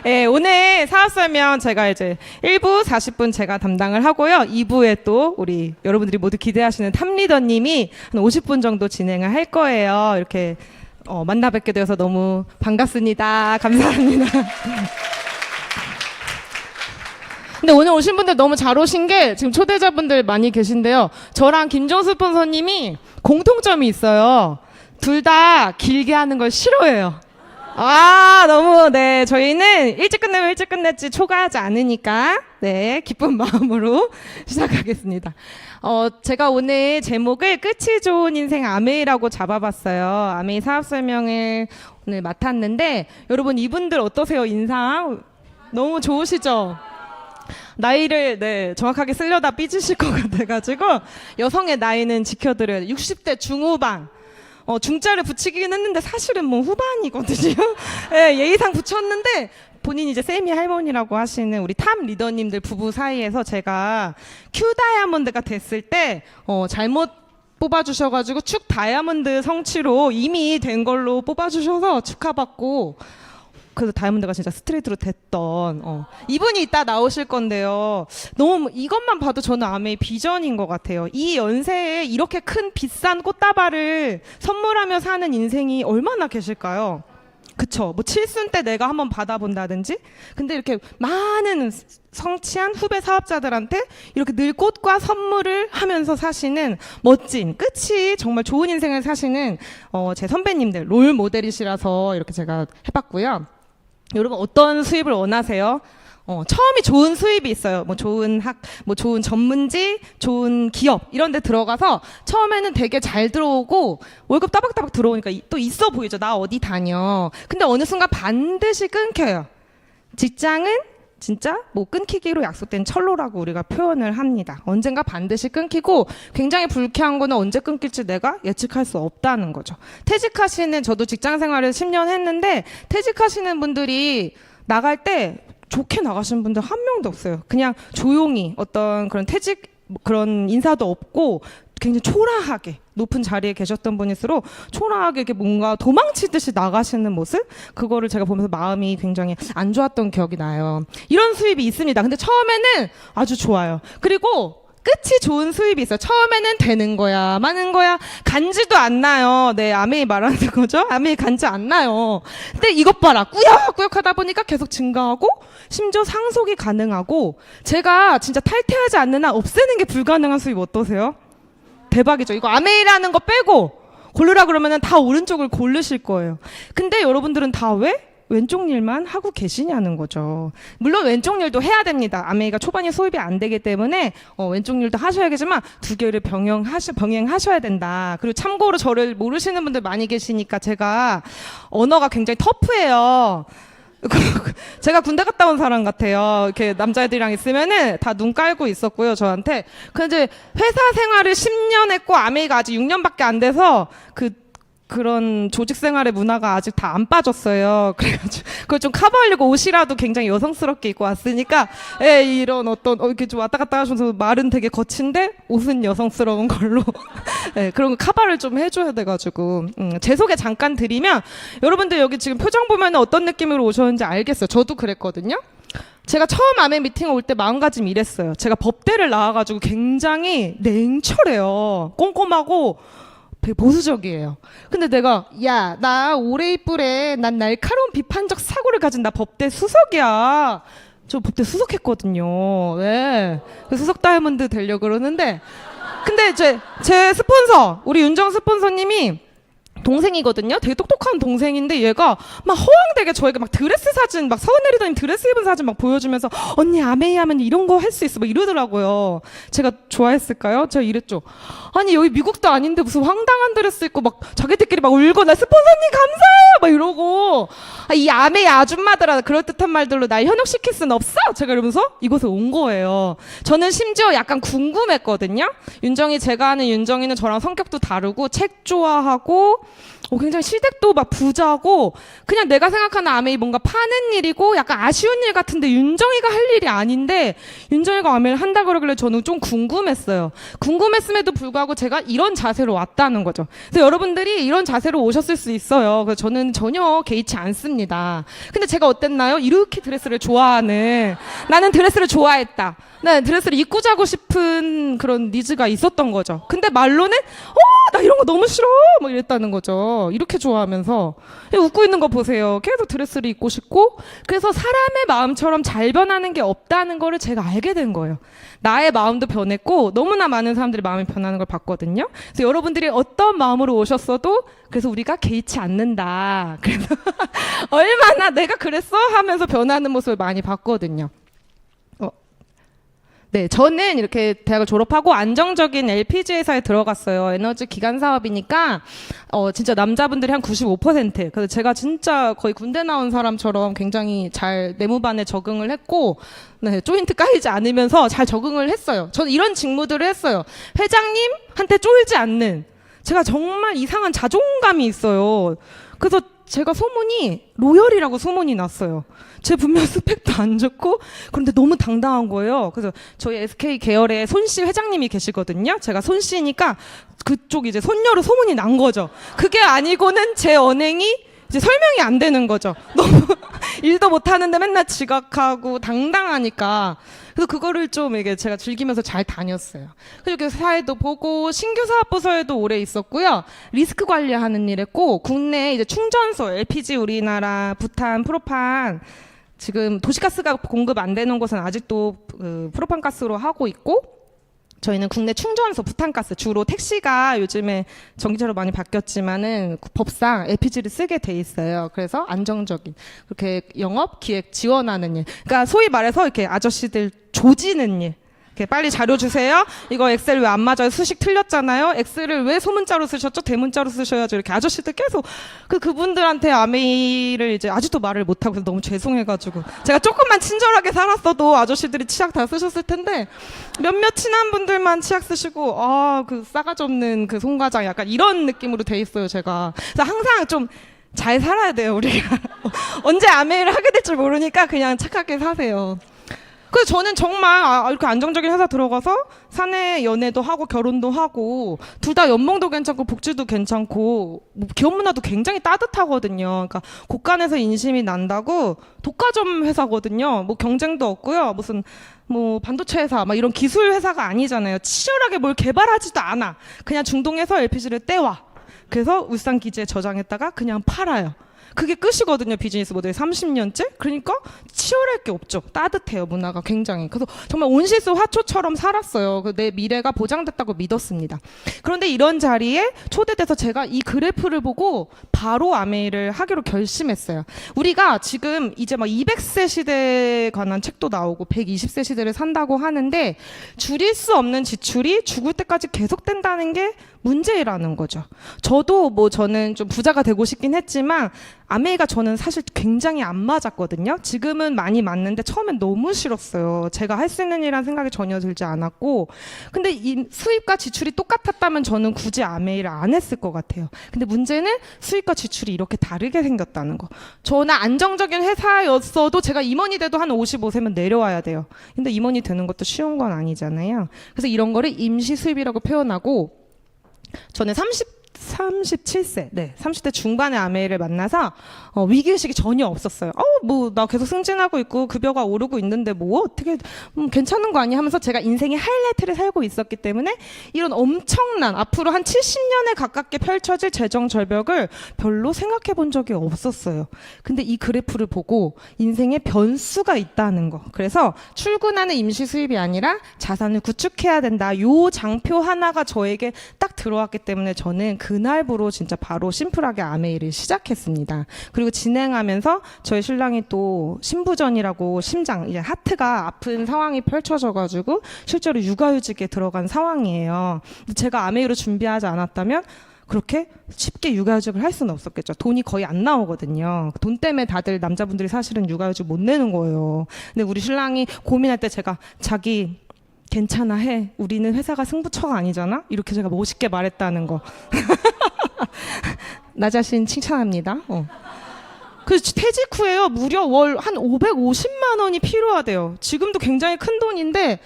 네, 오늘 사업 설명 제가 이제 1부 40분 제가 담당을 하고요. 2부에 또 우리 여러분들이 모두 기대하시는 탑리더님이 한 50분 정도 진행을 할 거예요. 이렇게 만나 뵙게 되어서 너무 반갑습니다. 감사합니다. 근데 오늘 오신 분들 너무 잘 오신 게 지금 초대자분들 많이 계신데요. 저랑 김정수 스폰서님이 공통점이 있어요. 둘 다 길게 하는 걸 싫어해요. 너무, 네. 저희는 일찍 끝내면 일찍 끝냈지 초과하지 않으니까, 네. 기쁜 마음으로 시작하겠습니다. 제가 오늘 제목을 끝이 좋은 인생 아메이라고 잡아봤어요. 아메이 사업 설명을 오늘 맡았는데, 여러분 이분들 어떠세요? 인상? 너무 좋으시죠? 나이를 정확하게 쓰려다 삐지실 것 같아가지고 여성의 나이는 지켜드려야 돼요. 60대 중후반. 중자를 붙이긴 했는데 사실은 뭐 후반이거든요. 네, 예의상 붙였는데 본인이 이제 세미 할머니라고 하시는 우리 탑 리더님들 부부 사이에서 제가 큐 다이아몬드가 됐을 때 잘못 뽑아주셔가지고 축 다이아몬드 성취로 이미 된 걸로 뽑아주셔서 축하받고 그래서 다이아몬드가 진짜 스트레이트로 됐던 이분이 이따 나오실 건데요. 너무 이것만 봐도 저는 아메이 비전인 것 같아요. 이 연세에 이렇게 큰 비싼 꽃다발을 선물하며 사는 인생이 얼마나 계실까요? 그쵸? 뭐 칠순 때 내가 한번 받아본다든지. 근데 이렇게 많은 성취한 후배 사업자들한테 이렇게 늘 꽃과 선물을 하면서 사시는 멋진 끝이 정말 좋은 인생을 사시는 제 선배님들 롤 모델이시라서 이렇게 제가 해봤고요. 여러분 어떤 수입을 원하세요? 처음이 좋은 수입이 있어요. 뭐 좋은 좋은 전문지, 좋은 기업 이런 데 들어가서 처음에는 되게 잘 들어오고 월급 따박따박 들어오니까 또 있어 보이죠. 나 어디 다녀. 근데 어느 순간 반드시 끊겨요. 직장은 진짜 뭐 끊기기로 약속된 철로라고 우리가 표현을 합니다. 언젠가 반드시 끊기고 굉장히 불쾌한 거는 언제 끊길지 내가 예측할 수 없다는 거죠. 퇴직하시는 저도 직장 생활을 10년 했는데 퇴직하시는 분들이 나갈 때 좋게 나가시는 분들 한 명도 없어요. 그냥 조용히 어떤 그런 퇴직 그런 인사도 없고 굉장히 초라하게 높은 자리에 계셨던 분일수록 초라하게 이렇게 뭔가 도망치듯이 나가시는 모습 그거를 제가 보면서 마음이 굉장히 안 좋았던 기억이 나요. 이런 수입이 있습니다. 근데 처음에는 아주 좋아요. 그리고 끝이 좋은 수입이 있어요. 처음에는 되는 거야, 마는 거야, 간지도 안 나요. 네, 아메이 말하는 거죠. 아메이 간지 안 나요. 근데 이것 봐라, 꾸역꾸역 하다 보니까 계속 증가하고 심지어 상속이 가능하고 제가 진짜 탈퇴하지 않는 한 없애는 게 불가능한 수입 어떠세요? 대박이죠. 이거 아메이라는 거 빼고 고르라 그러면은 다 오른쪽을 고르실 거예요. 근데 여러분들은 다 왜 왼쪽 일만 하고 계시냐는 거죠. 물론 왼쪽 일도 해야 됩니다. 아메이가 초반에 소입이 안 되기 때문에 왼쪽 일도 하셔야겠지만 두 개를 병행하셔야 된다. 그리고 참고로 저를 모르시는 분들 많이 계시니까 제가 언어가 굉장히 터프해요. 제가 군대 갔다 온 사람 같아요. 이렇게 남자애들이랑 있으면은 다 눈 깔고 있었고요, 저한테. 근데 회사 생활을 10년 했고 아메이가 아직 6년밖에 안 돼서 그런 조직 생활의 문화가 아직 다 안 빠졌어요. 그래가지고 그걸 좀 커버하려고 옷이라도 굉장히 여성스럽게 입고 왔으니까 이런 이렇게 좀 왔다 갔다 하셔서 말은 되게 거친데 옷은 여성스러운 걸로 그런 거 커버를 좀 해줘야 돼가지고 제 소개 잠깐 드리면 여러분들 여기 지금 표정 보면 어떤 느낌으로 오셨는지 알겠어요. 저도 그랬거든요. 제가 처음 아메 미팅을 올 때 마음가짐 이랬어요. 제가 법대를 나와가지고 굉장히 냉철해요. 꼼꼼하고 되게 보수적이에요. 근데 내가 나 오래 이쁘래. 난 날카로운 비판적 사고를 가진 나 법대 수석이야. 저 법대 수석했거든요. 네. 수석 다이아몬드 되려고 그러는데 근데 제 스폰서 우리 윤정 스폰서님이 동생이거든요. 되게 똑똑한 동생인데 얘가 막 허황되게 저에게 막 드레스 사진 막 서원 내리더니 드레스 입은 사진 막 보여주면서 언니 아메이 하면 이런 거 할 수 있어 막 이러더라고요. 제가 좋아했을까요? 제가 이랬죠. 아니 여기 미국도 아닌데 무슨 황당한 드레스 입고 막 자기들끼리 막 울고 나 스폰서님 감사해요 막 이러고 이 아메이 아줌마들아 그럴듯한 말들로 날 현혹시킬 순 없어. 제가 이러면서 이곳에 온 거예요. 저는 심지어 약간 궁금했거든요. 제가 아는 윤정이는 저랑 성격도 다르고 책 좋아하고 굉장히 시댁도 막 부자고 그냥 내가 생각하는 아메이 뭔가 파는 일이고 약간 아쉬운 일 같은데 윤정이가 할 일이 아닌데 윤정이가 아메이를 한다 그러길래 저는 좀 궁금했어요. 궁금했음에도 불구하고 제가 이런 자세로 왔다는 거죠. 그래서 여러분들이 이런 자세로 오셨을 수 있어요. 그래서 저는 전혀 개의치 않습니다. 근데 제가 어땠나요? 이렇게 드레스를 좋아하는, 나는 드레스를 좋아했다. 네, 드레스를 입고 자고 싶은 그런 니즈가 있었던 거죠. 근데 말로는 나 이런 거 너무 싫어 막 이랬다는 거죠. 이렇게 좋아하면서 웃고 있는 거 보세요. 계속 드레스를 입고 싶고. 그래서 사람의 마음처럼 잘 변하는 게 없다는 거를 제가 알게 된 거예요. 나의 마음도 변했고 너무나 많은 사람들이 마음이 변하는 걸 봤거든요. 그래서 여러분들이 어떤 마음으로 오셨어도 그래서 우리가 개의치 않는다. 그래서 얼마나 내가 그랬어 하면서 변하는 모습을 많이 봤거든요. 네, 저는 이렇게 대학을 졸업하고 안정적인 LPG 회사에 들어갔어요. 에너지 기관 사업이니까 진짜 남자분들이 한 95%. 그래서 제가 진짜 거의 군대 나온 사람처럼 굉장히 잘 내무반에 적응을 했고, 네, 조인트 까이지 않으면서 잘 적응을 했어요. 저는 이런 직무들을 했어요. 회장님한테 쫄지 않는. 제가 정말 이상한 자존감이 있어요. 그래서 제가 소문이 로열이라고 소문이 났어요. 제 분명 스펙도 안 좋고 그런데 너무 당당한 거예요. 그래서 저희 SK 계열에 손씨 회장님이 계시거든요. 제가 손씨니까 그쪽 이제 손녀로 소문이 난 거죠. 그게 아니고는 제 언행이 이제 설명이 안 되는 거죠. 너무 일도 못 하는데 맨날 지각하고 당당하니까. 그래서 그거를 좀 이게 제가 즐기면서 잘 다녔어요. 그리고 사회도 보고 신규 사업 부서에도 오래 있었고요. 리스크 관리하는 일 했고 국내 이제 충전소 LPG 우리나라 부탄 프로판 지금 도시가스가 공급 안 되는 곳은 아직도 프로판 가스로 하고 있고 저희는 국내 충전소 부탄가스 주로 택시가 요즘에 전기차로 많이 바뀌었지만은 법상 LPG를 쓰게 돼 있어요. 그래서 안정적인 그렇게 영업 기획 지원하는 일. 그러니까 소위 말해서 이렇게 아저씨들 조지는 일. 이렇게 빨리 자료 주세요. 이거 엑셀 왜 안 맞아요? 수식 틀렸잖아요. 엑셀을 왜 소문자로 쓰셨죠? 대문자로 쓰셔야죠. 이렇게 아저씨들 계속 그분들한테 아메이를 이제 아직도 말을 못 하고 너무 죄송해가지고 제가 조금만 친절하게 살았어도 아저씨들이 치약 다 쓰셨을 텐데 몇몇 친한 분들만 치약 쓰시고 그 싸가지 없는 그 송과장 약간 이런 느낌으로 돼 있어요. 제가 그래서 항상 좀 잘 살아야 돼요. 우리가 언제 아메이를 하게 될지 모르니까 그냥 착하게 사세요. 그래서 저는 정말 이렇게 안정적인 회사 들어가서 사내 연애도 하고 결혼도 하고 둘 다 연봉도 괜찮고 복지도 괜찮고 뭐 기업 문화도 굉장히 따뜻하거든요. 그러니까 곳간에서 인심이 난다고 독과점 회사거든요. 뭐 경쟁도 없고요. 무슨 뭐 반도체 회사 막 이런 기술 회사가 아니잖아요. 치열하게 뭘 개발하지도 않아. 그냥 중동에서 LPG를 떼와. 그래서 울산 기지에 저장했다가 그냥 팔아요. 그게 끝이거든요. 비즈니스 모델 30년째. 그러니까 치열할 게 없죠. 따뜻해요. 문화가 굉장히. 그래서 정말 온실수 화초처럼 살았어요. 내 미래가 보장됐다고 믿었습니다. 그런데 이런 자리에 초대돼서 제가 이 그래프를 보고 바로 아메이를 하기로 결심했어요. 우리가 지금 이제 막 200세 시대에 관한 책도 나오고 120세 시대를 산다고 하는데 줄일 수 없는 지출이 죽을 때까지 계속된다는 게 문제라는 거죠. 저는 좀 부자가 되고 싶긴 했지만 아메이가 저는 사실 굉장히 안 맞았거든요. 지금은 많이 맞는데 처음엔 너무 싫었어요. 제가 할 수 있는 일이라는 생각이 전혀 들지 않았고 근데 이 수입과 지출이 똑같았다면 저는 굳이 아메이를 안 했을 것 같아요. 근데 문제는 수입과 지출이 이렇게 다르게 생겼다는 거. 저는 안정적인 회사였어도 제가 임원이 돼도 한 55세면 내려와야 돼요. 근데 임원이 되는 것도 쉬운 건 아니잖아요. 그래서 이런 거를 임시 수입이라고 표현하고 저는 37세, 네, 30대 중반의 아메이를 만나서 위기의식이 전혀 없었어요. 나 계속 승진하고 있고 급여가 오르고 있는데 뭐 어떻게 괜찮은 거 아니야 하면서 제가 인생의 하이라이트를 살고 있었기 때문에 이런 엄청난 앞으로 한 70년에 가깝게 펼쳐질 재정 절벽을 별로 생각해 본 적이 없었어요. 근데 이 그래프를 보고 인생에 변수가 있다는 거. 그래서 출근하는 임시 수입이 아니라 자산을 구축해야 된다. 요 장표 하나가 저에게 딱 들어왔기 때문에 저는 그날부로 진짜 바로 심플하게 아메이를 시작했습니다. 그리고 진행하면서 저희 신랑이 또 신부전이라고 심장, 이제 하트가 아픈 상황이 펼쳐져가지고 실제로 육아휴직에 들어간 상황이에요. 제가 아메이로 준비하지 않았다면 그렇게 쉽게 육아휴직을 할 수는 없었겠죠. 돈이 거의 안 나오거든요. 돈 때문에 다들 남자분들이 사실은 육아휴직 못 내는 거예요. 근데 우리 신랑이 고민할 때 제가 자기 괜찮아 해. 우리는 회사가 승부처가 아니잖아. 이렇게 제가 멋있게 말했다는 거. 나 자신 칭찬합니다. 그래서 퇴직 후에요. 무려 월 한 550만 원이 필요하대요. 지금도 굉장히 큰 돈인데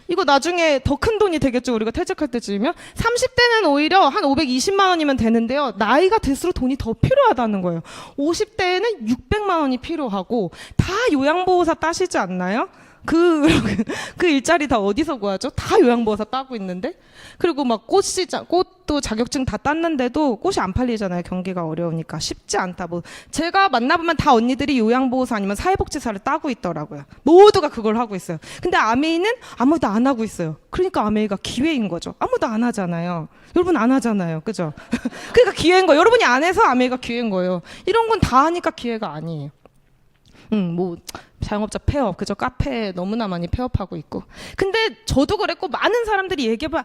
이거 나중에 더 큰 돈이 되겠죠. 우리가 퇴직할 때쯤이면. 30대는 오히려 한 520만 원이면 되는데요. 나이가 들수록 돈이 더 필요하다는 거예요. 50대에는 600만 원이 필요하고 다 요양보호사 따시지 않나요? 그 일자리 다 어디서 구하죠? 다 요양보호사 따고 있는데. 그리고 막 꽃도 자격증 다 땄는데도 꽃이 안 팔리잖아요. 경기가 어려우니까 쉽지 않다. 뭐 제가 만나보면 다 언니들이 요양보호사 아니면 사회복지사를 따고 있더라고요. 모두가 그걸 하고 있어요. 근데 아메이는 아무도 안 하고 있어요. 그러니까 아메이가 기회인 거죠. 아무도 안 하잖아요. 여러분 안 하잖아요. 그죠? 그러니까 기회인 거예요. 여러분이 안 해서 아메이가 기회인 거예요. 이런 건 다 하니까 기회가 아니에요. 뭐 자영업자 폐업, 그죠? 카페 너무나 많이 폐업하고 있고. 근데 저도 그랬고 많은 사람들이 얘기해봐.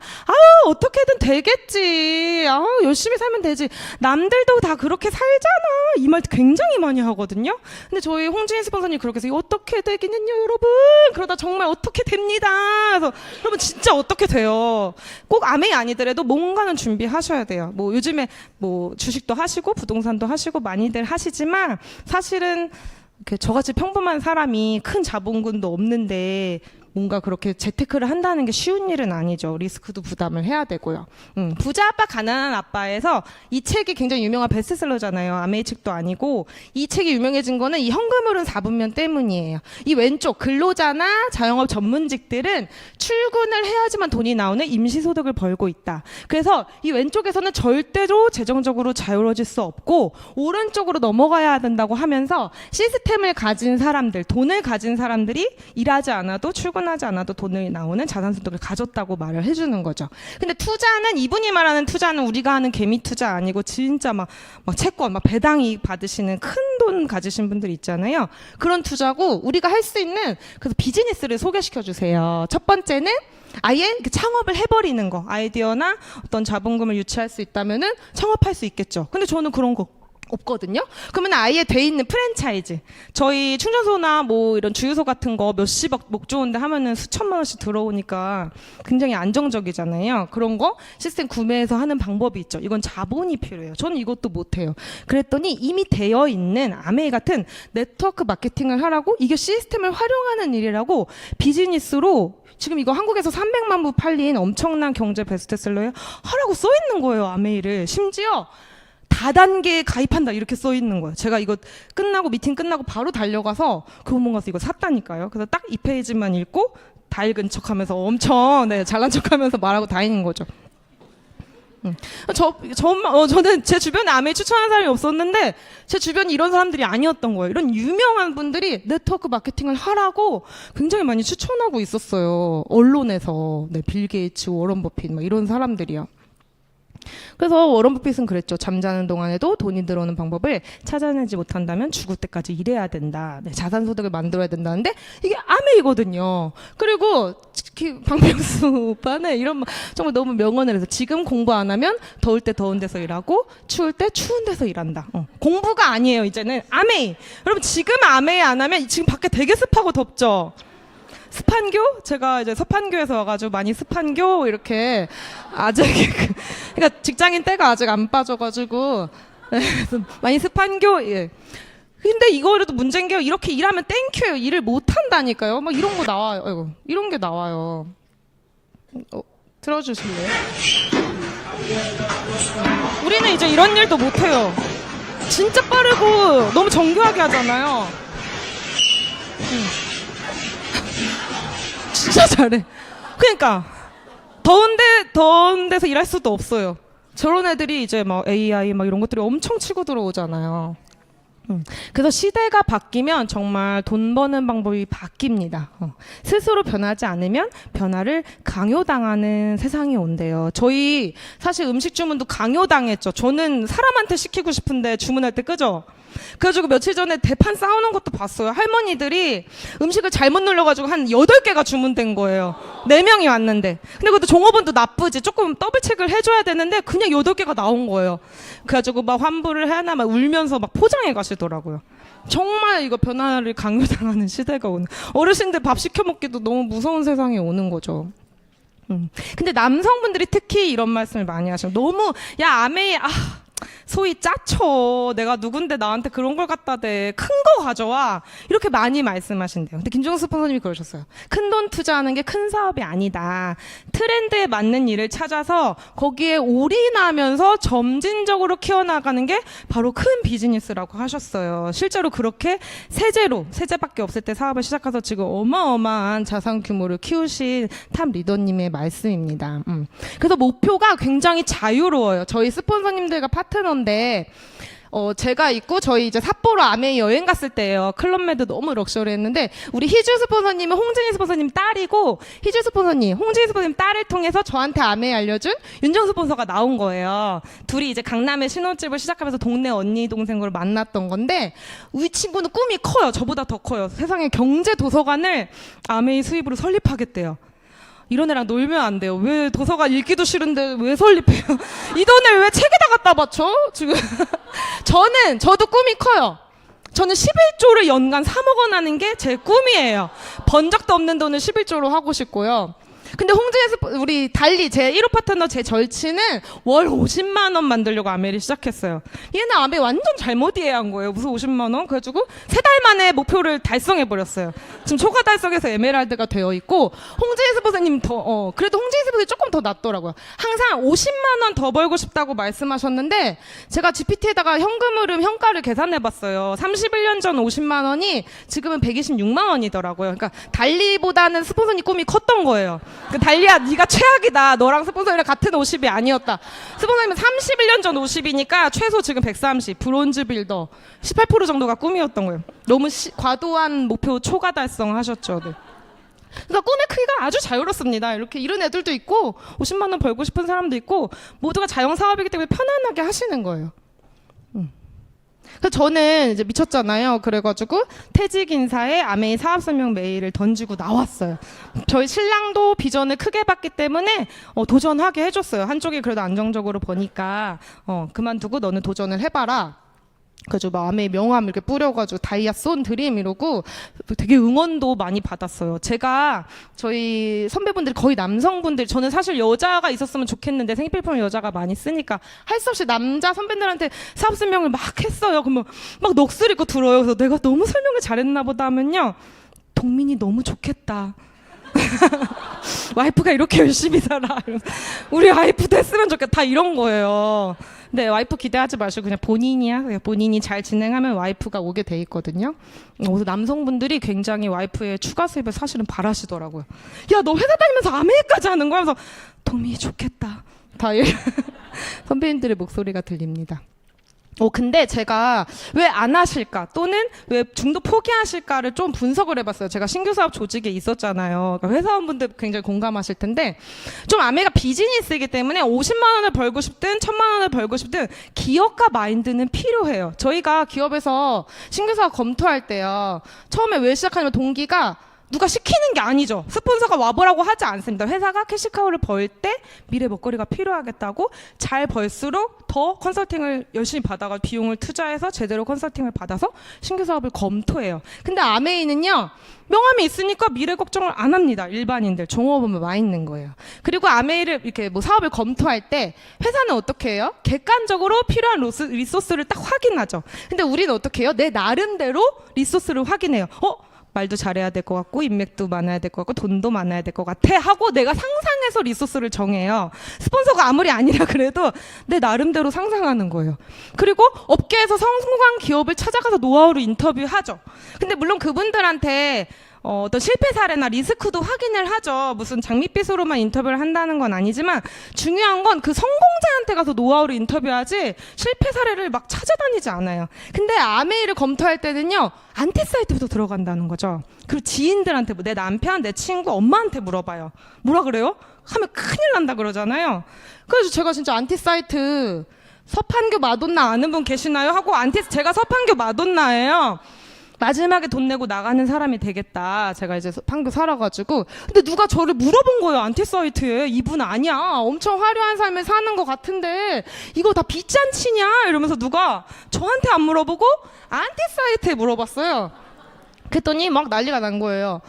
어떻게든 되겠지. 열심히 살면 되지. 남들도 다 그렇게 살잖아. 이 말 굉장히 많이 하거든요. 근데 저희 홍진희 스폰서님 그렇게 해서 어떻게 되기는요, 여러분. 그러다 정말 어떻게 됩니다. 그래서 여러분 진짜 어떻게 돼요. 꼭 아메이 아니더라도 뭔가는 준비하셔야 돼요. 뭐 요즘에 뭐 주식도 하시고 부동산도 하시고 많이들 하시지만 사실은 저같이 평범한 사람이 큰 자본금도 없는데 뭔가 그렇게 재테크를 한다는 게 쉬운 일은 아니죠. 리스크도 부담을 해야 되고요. 부자 아빠 가난한 아빠에서 이 책이 굉장히 유명한 베스트셀러잖아요. 아메이 책도 아니고 이 책이 유명해진 거는 이 현금흐름 4분면 때문이에요. 이 왼쪽 근로자나 자영업 전문직들은 출근을 해야지만 돈이 나오는 임시소득을 벌고 있다. 그래서 이 왼쪽에서는 절대로 재정적으로 자유로워질 수 없고 오른쪽으로 넘어가야 된다고 하면서 시스템을 가진 사람들, 돈을 가진 사람들이 일하지 않아도 출근하지 않아도 돈이 나오는 자산소득을 가졌다고 말을 해주는 거죠. 근데 투자는 이분이 말하는 투자는 우리가 하는 개미 투자 아니고 진짜 막 채권, 막 배당이익 받으시는 큰 돈 가지신 분들 있잖아요. 그런 투자고 우리가 할 수 있는 그래서 비즈니스를 소개시켜 주세요. 첫 번째는 아예 창업을 해버리는 거. 아이디어나 어떤 자본금을 유치할 수 있다면은 창업할 수 있겠죠. 근데 저는 그런 거 없거든요. 그러면 아예 돼 있는 프랜차이즈. 저희 충전소나 뭐 이런 주유소 같은 거 몇십억 목 좋은데 하면은 수천만 원씩 들어오니까 굉장히 안정적이잖아요. 그런 거 시스템 구매해서 하는 방법이 있죠. 이건 자본이 필요해요. 저는 이것도 못해요. 그랬더니 이미 되어 있는 아메이 같은 네트워크 마케팅을 하라고 이게 시스템을 활용하는 일이라고 비즈니스로 지금 이거 한국에서 300만 부 팔린 엄청난 경제 베스트셀러에 하라고 써 있는 거예요. 아메이를. 심지어 다단계에 가입한다 이렇게 써 있는 거예요. 제가 이거 끝나고 미팅 끝나고 바로 달려가서 교보문 가서 이거 샀다니까요. 그래서 딱 이 페이지만 읽고 다 읽은 척하면서 엄청 잘난 척하면서 말하고 다니는 거죠. 저는 제 주변에 아메이 추천하는 사람이 없었는데 제 주변이 이런 사람들이 아니었던 거예요. 이런 유명한 분들이 네트워크 마케팅을 하라고 굉장히 많이 추천하고 있었어요. 언론에서. 빌 게이츠, 워런 버핏 막 이런 사람들이요. 그래서 워런 버핏은 그랬죠. 잠자는 동안에도 돈이 들어오는 방법을 찾아내지 못한다면 죽을 때까지 일해야 된다. 자산소득을 만들어야 된다는데 이게 아메이거든요. 그리고 박명수 오빠는 이런 정말 너무 명언을 해서 지금 공부 안 하면 더울 때 더운 데서 일하고 추울 때 추운 데서 일한다. 공부가 아니에요. 이제는 아메이. 여러분 지금 아메이 안 하면 지금 밖에 되게 습하고 덥죠. 습한교? 제가 이제 서판교에서 와가지고 많이 습한교 이렇게 아직 그러니까 직장인 때가 아직 안 빠져가지고 많이 습한교. 예. 근데 이거라도 문제인 게 이렇게 일하면 땡큐예요. 일을 못 한다니까요. 막 이런 거 나와요. 아이고, 이런 게 나와요. 들어주실래요? 우리는 이제 이런 일도 못 해요. 진짜 빠르고 너무 정교하게 하잖아요. 진짜 잘해. 그러니까 더운 데서 일할 수도 없어요. 저런 애들이 이제 막 AI 막 이런 것들이 엄청 치고 들어오잖아요. 그래서 시대가 바뀌면 정말 돈 버는 방법이 바뀝니다. 스스로 변하지 않으면 변화를 강요당하는 세상이 온대요. 저희 사실 음식 주문도 강요당했죠. 저는 사람한테 시키고 싶은데 주문할 때 끄죠. 그래가지고 며칠 전에 대판 싸우는 것도 봤어요. 할머니들이 음식을 잘못 눌러가지고 한 8개가 주문된 거예요. 4명이 왔는데. 근데 그것도 종업원도 나쁘지. 조금 더블 체크를 해줘야 되는데 그냥 8개가 나온 거예요. 그래가지고 막 환불을 해야 하나 막 울면서 막 포장해 가시더라고요. 정말 이거 변화를 강요당하는 시대가 오는. 어르신들 밥 시켜 먹기도 너무 무서운 세상이 오는 거죠. 근데 남성분들이 특히 이런 말씀을 많이 하셔요. 너무 아메이 소위 짜쳐. 내가 누군데 나한테 그런 걸 갖다 대. 큰 거 가져와. 이렇게 많이 말씀하신대요. 근데 김종수 스폰서님이 그러셨어요. 큰 돈 투자하는 게 큰 사업이 아니다. 트렌드에 맞는 일을 찾아서 거기에 올인하면서 점진적으로 키워나가는 게 바로 큰 비즈니스라고 하셨어요. 실제로 그렇게 세제밖에 없을 때 사업을 시작해서 지금 어마어마한 자산 규모를 키우신 탑 리더님의 말씀입니다. 그래서 목표가 굉장히 자유로워요. 저희 스폰서님들과 파트너인데 제가 있고 저희 이제 삿포로 아메이 여행 갔을 때예요. 클럽메드 너무 럭셔리했는데 우리 희주 스폰서님은 홍진희 스폰서님 딸이고 희주 스폰서님, 홍진희 스폰서님 딸을 통해서 저한테 아메이 알려준 윤정 스폰서가 나온 거예요. 둘이 이제 강남에 신혼집을 시작하면서 동네 언니 동생으로 만났던 건데 우리 친구는 꿈이 커요. 저보다 더 커요. 세상에 경제 도서관을 아메이 수입으로 설립하겠대요. 이런 애랑 놀면 안 돼요. 왜 도서관 읽기도 싫은데 왜 설립해요? 이 돈을 왜 책에다 갖다 바쳐? 지금 저도 꿈이 커요. 저는 11조를 연간 3억 원 하는 게 제 꿈이에요. 번 적도 없는 돈을 11조로 하고 싶고요. 근데 우리 달리 제 1호 파트너 제 절친은 월 50만 원 만들려고 아메를 시작했어요. 얘는 아메 완전 잘못 이해한 거예요. 무슨 50만 원? 그래가지고 3달 만에 목표를 달성해버렸어요. 지금 초과 달성해서 에메랄드가 되어 있고 홍진희 스폰서님 그래도 홍진희 스폰서님 조금 더 낫더라고요. 항상 50만 원 더 벌고 싶다고 말씀하셨는데 제가 GPT에다가 현금 흐름 현가를 계산해봤어요. 31년 전 50만 원이 지금은 126만 원이더라고요. 그러니까 달리보다는 스폰서님 꿈이 컸던 거예요. 달리야 네가 최악이다. 너랑 스폰서랑 같은 50이 아니었다. 스폰서님은 31년 전 50이니까 최소 지금 130 브론즈 빌더 18% 정도가 꿈이었던 거예요. 너무 과도한 목표 초과 달성하셨죠. 네. 그러니까 꿈의 크기가 아주 자유롭습니다. 이렇게 이런 애들도 있고 50만 원 벌고 싶은 사람도 있고 모두가 자영 사업이기 때문에 편안하게 하시는 거예요. 그래서 저는 이제 미쳤잖아요. 그래가지고 퇴직 인사에 아메이 사업 설명 메일을 던지고 나왔어요. 저희 신랑도 비전을 크게 봤기 때문에 도전하게 해줬어요. 한쪽이 그래도 안정적으로 버니까 그만두고 너는 도전을 해봐라. 그래서 마음에 명함 이렇게 뿌려가지고 다이아 쏜 드림 이러고 되게 응원도 많이 받았어요. 제가 저희 선배분들이 거의 남성분들, 저는 사실 여자가 있었으면 좋겠는데 생필품을 여자가 많이 쓰니까 할 수 없이 남자 선배들한테 사업 설명을 막 했어요. 그러면 막 넋을 잃고 들어요. 그래서 내가 너무 설명을 잘했나 보다 하면요, 동민이 너무 좋겠다. 와이프가 이렇게 열심히 살아. 우리 와이프도 했으면 좋겠다. 다 이런 거예요. 네, 와이프 기대하지 마시고 그냥 본인이 잘 진행하면 와이프가 오게 돼 있거든요. 그래서 남성분들이 굉장히 와이프의 추가 수입을 사실은 바라시더라고요. 야, 너 회사 다니면서 아메리까지 하는 거야? 하면서 동민이 좋겠다. 다 선배님들의 목소리가 들립니다. 근데 제가 왜 안 하실까 또는 왜 중도 포기하실까를 좀 분석을 해봤어요. 제가 신규 사업 조직에 있었잖아요. 그러니까 회사원분들 굉장히 공감하실 텐데 좀 아메가 비즈니스이기 때문에 50만 원을 벌고 싶든 1000만 원을 벌고 싶든 기업가 마인드는 필요해요. 저희가 기업에서 신규 사업 검토할 때요, 처음에 왜 시작하냐면 동기가 누가 시키는 게 아니죠. 스폰서가 와보라고 하지 않습니다. 회사가 캐시카우를 벌 때 미래 먹거리가 필요하겠다고 잘 벌수록 더 컨설팅을 열심히 받아가 비용을 투자해서 제대로 컨설팅을 받아서 신규 사업을 검토해요. 근데 아메이는요, 명함이 있으니까 미래 걱정을 안 합니다. 일반인들 종업원만 와 있는 거예요. 그리고 아메이를 이렇게 뭐 사업을 검토할 때 회사는 어떻게 해요? 객관적으로 필요한 리소스를 딱 확인하죠. 근데 우리는 어떻게 해요? 내 나름대로 리소스를 확인해요. 말도 잘해야 될 것 같고 인맥도 많아야 될 것 같고 돈도 많아야 될 것 같아 하고 내가 상상해서 리소스를 정해요. 스폰서가 아무리 아니라 그래도 내 나름대로 상상하는 거예요. 그리고 업계에서 성공한 기업을 찾아가서 노하우를 인터뷰하죠. 근데 물론 그분들한테 어떤 실패 사례나 리스크도 확인을 하죠. 무슨 장밋빛으로만 인터뷰를 한다는 건 아니지만 중요한 건 그 성공자한테 가서 노하우를 인터뷰하지 실패 사례를 막 찾아다니지 않아요. 근데 아메이를 검토할 때는요, 안티 사이트부터 들어간다는 거죠. 그리고 지인들한테, 내 남편, 내 친구, 엄마한테 물어봐요. 뭐라 그래요? 하면 큰일 난다 그러잖아요. 그래서 제가 진짜 안티 사이트, 서판교 마돈나 아는 분 계시나요? 하고 제가 서판교 마돈나예요. 마지막에 돈 내고 나가는 사람이 되겠다. 제가 이제 판교 살아가지고. 근데 누가 저를 물어본 거예요. 안티사이트에. 이분 아니야. 엄청 화려한 삶을 사는 것 같은데 이거 다 빚잔치냐? 이러면서 누가 저한테 안 물어보고 안티사이트에 물어봤어요. 그랬더니 막 난리가 난 거예요.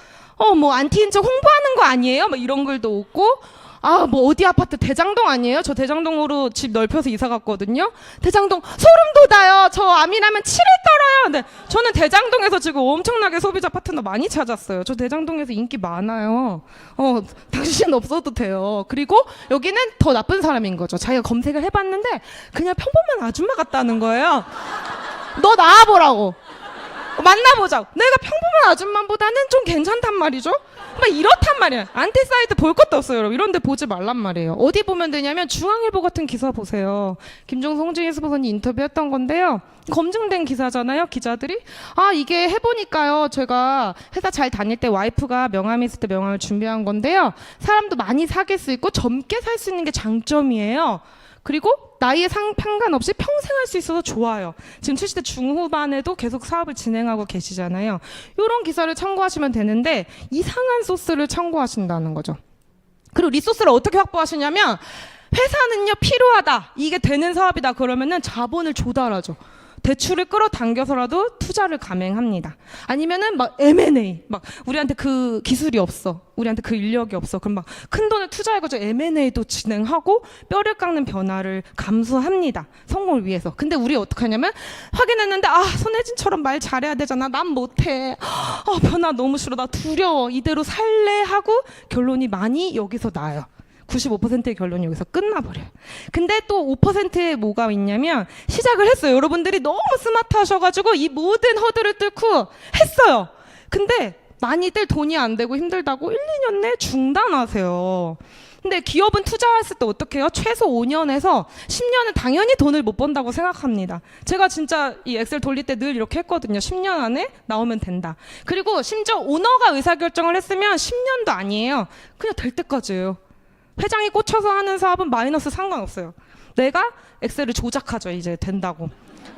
뭐 안티인 척 홍보하는 거 아니에요? 막 이런 글도 없고, 아, 뭐 어디 아파트 대장동 아니에요? 저 대장동으로 집 넓혀서 이사 갔거든요. 대장동 소름 돋아요. 저 암이라면 7일 떨어요. 근데 저는 대장동에서 지금 엄청나게 소비자 파트너 많이 찾았어요. 저 대장동에서 인기 많아요. 당신 없어도 돼요. 그리고 여기는 더 나쁜 사람인 거죠. 자기가 검색을 해봤는데 그냥 평범한 아줌마 같다는 거예요. 너 나와보라고. 만나보자고. 내가 평범한 아줌마보다는 좀 괜찮단 말이죠. 막 이렇단 말이야. 안티사이트 볼 것도 없어요, 여러분. 이런 데 보지 말란 말이에요. 어디 보면 되냐면 중앙일보 같은 기사 보세요. 김종서, 홍준희 스포서님 인터뷰했던 건데요. 검증된 기사잖아요, 기자들이. 아, 이게 해보니까요. 제가 회사 잘 다닐 때 와이프가 명함이 있을 때 명함을 준비한 건데요. 사람도 많이 사귈 수 있고 젊게 살 수 있는 게 장점이에요. 그리고 나이에 상관없이 평생 할 수 있어서 좋아요. 지금 70대 중후반에도 계속 사업을 진행하고 계시잖아요. 이런 기사를 참고하시면 되는데 이상한 소스를 참고하신다는 거죠. 그리고 리소스를 어떻게 확보하시냐면 회사는요 필요하다. 이게 되는 사업이다. 그러면은 자본을 조달하죠. 대출을 끌어당겨서라도 투자를 감행합니다. 아니면은 막 M&A, 막 우리한테 그 기술이 없어, 우리한테 그 인력이 없어. 그럼 막 큰 돈을 투자해가지고 M&A도 진행하고 뼈를 깎는 변화를 감수합니다. 성공을 위해서. 근데 우리 어떻게 하냐면 확인했는데 아 손혜진처럼 말 잘해야 되잖아. 난 못해. 변화 너무 싫어. 나 두려워. 이대로 살래 하고 결론이 많이 여기서 나요. 95%의 결론이 여기서 끝나버려요. 근데 또 5%에 뭐가 있냐면 시작을 했어요. 여러분들이 너무 스마트하셔가지고 이 모든 허들을 뚫고 했어요. 근데 많이들 돈이 안 되고 힘들다고 1, 2년 내에 중단하세요. 근데 기업은 투자했을 때 어떻게 해요? 최소 5년에서 10년은 당연히 돈을 못 번다고 생각합니다. 제가 진짜 이 엑셀 돌릴 때 늘 이렇게 했거든요. 10년 안에 나오면 된다. 그리고 심지어 오너가 의사결정을 했으면 10년도 아니에요. 그냥 될 때까지예요. 회장이 꽂혀서 하는 사업은 마이너스 상관없어요. 내가 엑셀을 조작하죠. 이제 된다고.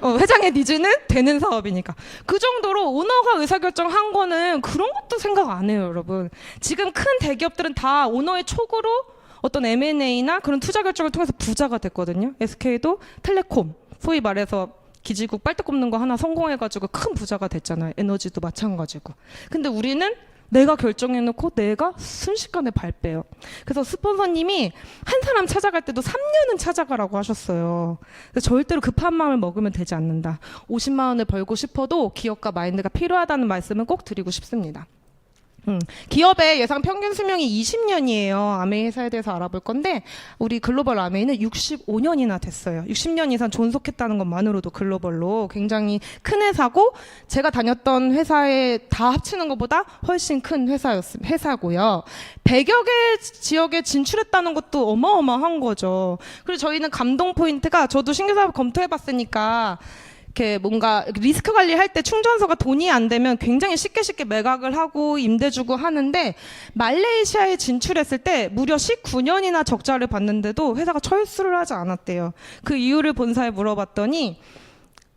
회장의 니즈는 되는 사업이니까. 그 정도로 오너가 의사결정한 거는 그런 것도 생각 안 해요, 여러분. 지금 큰 대기업들은 다 오너의 촉으로 어떤 M&A나 그런 투자 결정을 통해서 부자가 됐거든요. SK도 텔레콤, 소위 말해서 기지국 빨대 꼽는 거 하나 성공해가지고 큰 부자가 됐잖아요. 에너지도 마찬가지고. 근데 우리는 내가 결정해놓고 내가 순식간에 발 빼요. 그래서 스폰서님이 한 사람 찾아갈 때도 3년은 찾아가라고 하셨어요. 그래서 절대로 급한 마음을 먹으면 되지 않는다. 50만 원을 벌고 싶어도 기업가 마인드가 필요하다는 말씀은 꼭 드리고 싶습니다. 기업의 예상 평균 수명이 20년이에요. 아메이 회사에 대해서 알아볼 건데 우리 글로벌 아메이는 65년이나 됐어요. 60년 이상 존속했다는 것만으로도 글로벌로 굉장히 큰 회사고 제가 다녔던 회사에 다 합치는 것보다 훨씬 큰 회사고요. 100여 개 지역에 진출했다는 것도 어마어마한 거죠. 그리고 저희는 감동 포인트가 저도 신규 사업 검토해봤으니까 이렇게 뭔가 리스크 관리할 때 충전소가 돈이 안 되면 굉장히 쉽게 매각을 하고 임대 주고 하는데 말레이시아에 진출했을 때 무려 19년이나 적자를 봤는데도 회사가 철수를 하지 않았대요. 그 이유를 본사에 물어봤더니